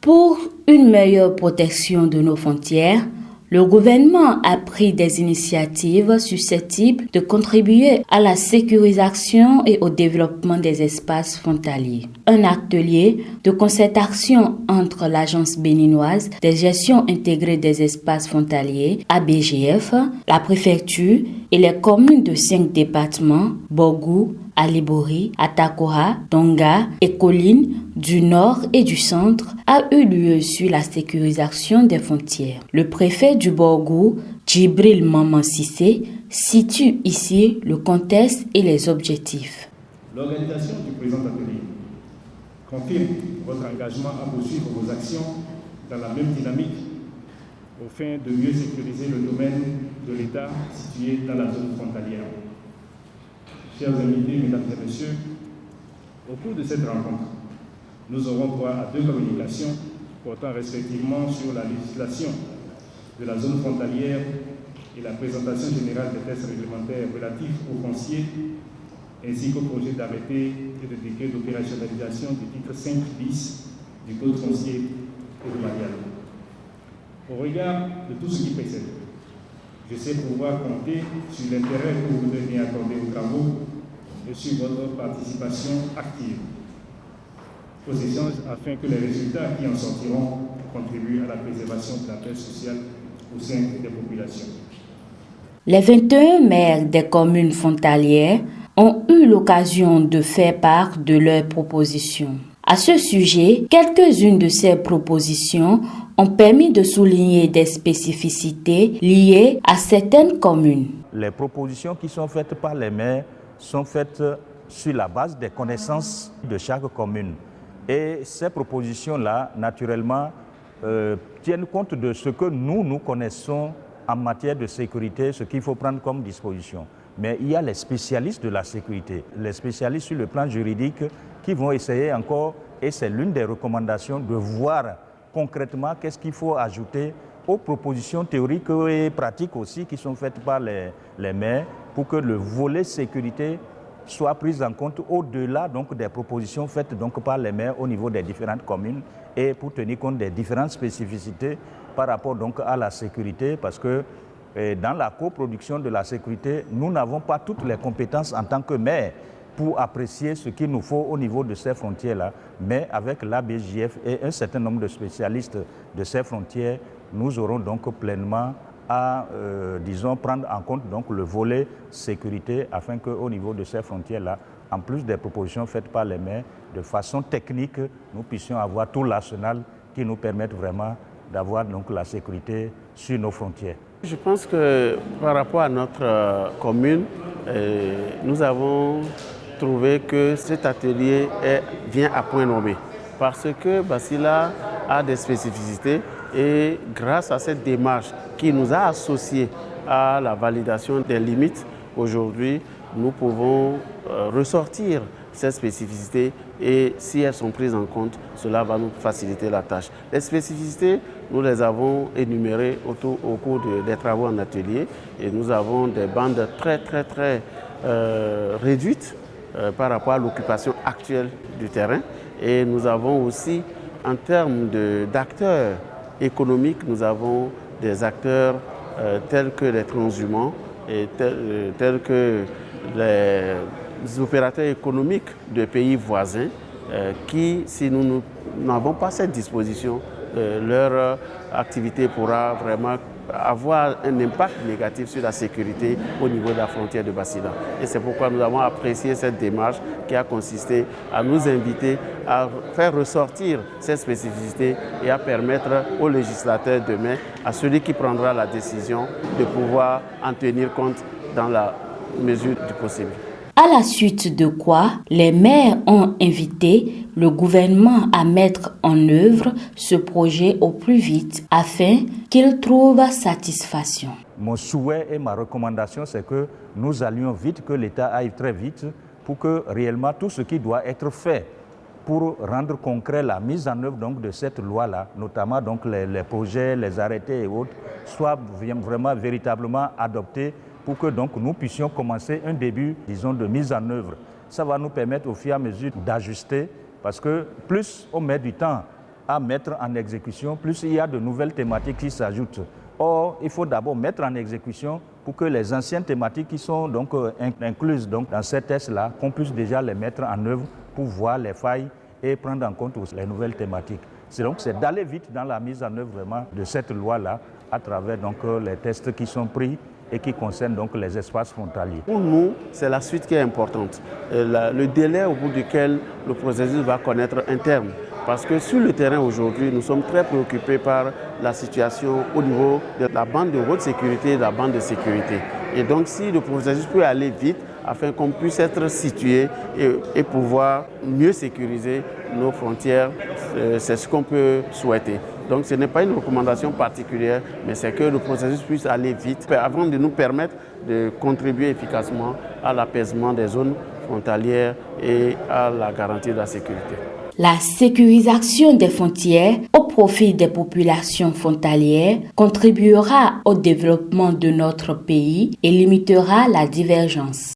Pour une meilleure protection de nos frontières, le gouvernement a pris des initiatives susceptibles de contribuer à la sécurisation et au développement des espaces frontaliers. Un atelier de concertation entre l'Agence béninoise des gestions intégrées des espaces frontaliers, ABGF, la préfecture et les communes de 5 départements, Borgou, Alibori, Atakora, Donga et Colline du Nord et du Centre a eu lieu sur la sécurisation des frontières. Le préfet du Borgou, Djibril Maman Sissé, situe ici le contexte et les objectifs. L'organisation du présent atelier confirme votre engagement à poursuivre vos actions dans la même dynamique au fin de mieux sécuriser le domaine de l'État situé dans la zone frontalière. Chers invités, mesdames et messieurs, au cours de cette rencontre, nous aurons droit à 2 communications portant respectivement sur la législation de la zone frontalière et la présentation générale des textes réglementaires relatifs aux fonciers, ainsi qu'au projet d'arrêté et de décret d'opérationnalisation du titre 5 bis du Code foncier et domanial. Au regard de tout ce qui précède, je sais pouvoir compter sur l'intérêt que vous devez accorder aux travaux et sur votre participation active aux échanges afin que les résultats qui en sortiront contribuent à la préservation de la paix sociale au sein des populations. Les 21 maires des communes frontalières ont eu l'occasion de faire part de leurs propositions. À ce sujet, quelques-unes de ces propositions ont permis de souligner des spécificités liées à certaines communes. Les propositions qui sont faites par les maires sont faites sur la base des connaissances de chaque commune. Et ces propositions-là, naturellement, tiennent compte de ce que nous connaissons en matière de sécurité, ce qu'il faut prendre comme disposition. Mais il y a les spécialistes de la sécurité, les spécialistes sur le plan juridique qui vont essayer encore, et c'est l'une des recommandations, de voir concrètement qu'est-ce qu'il faut ajouter aux propositions théoriques et pratiques aussi qui sont faites par les maires pour que le volet sécurité soit pris en compte au-delà donc des propositions faites donc par les maires au niveau des différentes communes et pour tenir compte des différentes spécificités par rapport donc à la sécurité, parce que dans la coproduction de la sécurité, nous n'avons pas toutes les compétences en tant que maire pour apprécier ce qu'il nous faut au niveau de ces frontières-là, mais avec l'ABJF et un certain nombre de spécialistes de ces frontières, nous aurons donc pleinement à, prendre en compte donc le volet sécurité afin qu'au niveau de ces frontières-là, en plus des propositions faites par les maires, de façon technique, nous puissions avoir tout l'arsenal qui nous permette vraiment d'avoir donc la sécurité sur nos frontières. Je pense que par rapport à notre commune, nous avons trouvé que cet atelier vient à point nommé parce que Basila a des spécificités et grâce à cette démarche qui nous a associés à la validation des limites, aujourd'hui nous pouvons ressortir ces spécificités et si elles sont prises en compte, cela va nous faciliter la tâche. Les spécificités, nous les avons énumérées au cours des travaux en atelier et nous avons des bandes très réduites par rapport à l'occupation actuelle du terrain et nous avons aussi en termes d'acteurs économiques, nous avons des acteurs tels que les transhumants et tels que les opérateurs économiques de pays voisins qui, si nous n'avons pas cette disposition, leur activité pourra vraiment avoir un impact négatif sur la sécurité au niveau de la frontière de Basila. Et c'est pourquoi nous avons apprécié cette démarche qui a consisté à nous inviter à faire ressortir ces spécificités et à permettre aux législateurs demain, à celui qui prendra la décision, de pouvoir en tenir compte dans la mesure du possible. À la suite de quoi, les maires ont invité le gouvernement à mettre en œuvre ce projet au plus vite afin qu'il trouve satisfaction. Mon souhait et ma recommandation, c'est que nous allions vite, que l'État aille très vite pour que réellement tout ce qui doit être fait pour rendre concret la mise en œuvre donc, de cette loi-là, notamment donc, les projets, les arrêtés et autres, soient vraiment véritablement adoptés pour que donc, nous puissions commencer un début, disons, de mise en œuvre. Ça va nous permettre au fur et à mesure d'ajuster, parce que plus on met du temps à mettre en exécution, plus il y a de nouvelles thématiques qui s'ajoutent. Or, il faut d'abord mettre en exécution pour que les anciennes thématiques qui sont donc incluses donc, dans ces tests-là, qu'on puisse déjà les mettre en œuvre pour voir les failles et prendre en compte les nouvelles thématiques. C'est d'aller vite dans la mise en œuvre vraiment de cette loi-là à travers donc, les tests qui sont pris et qui concernent donc les espaces frontaliers. Pour nous, c'est la suite qui est importante. Le délai au bout duquel le processus va connaître un terme. Parce que sur le terrain aujourd'hui, nous sommes très préoccupés par la situation au niveau de la bande de haute sécurité et de la bande de sécurité. Et donc si le processus peut aller vite, afin qu'on puisse être situé et pouvoir mieux sécuriser nos frontières, c'est ce qu'on peut souhaiter. Donc ce n'est pas une recommandation particulière, mais c'est que le processus puisse aller vite avant de nous permettre de contribuer efficacement à l'apaisement des zones frontalières et à la garantie de la sécurité. La sécurisation des frontières au profit des populations frontalières contribuera au développement de notre pays et limitera la divergence.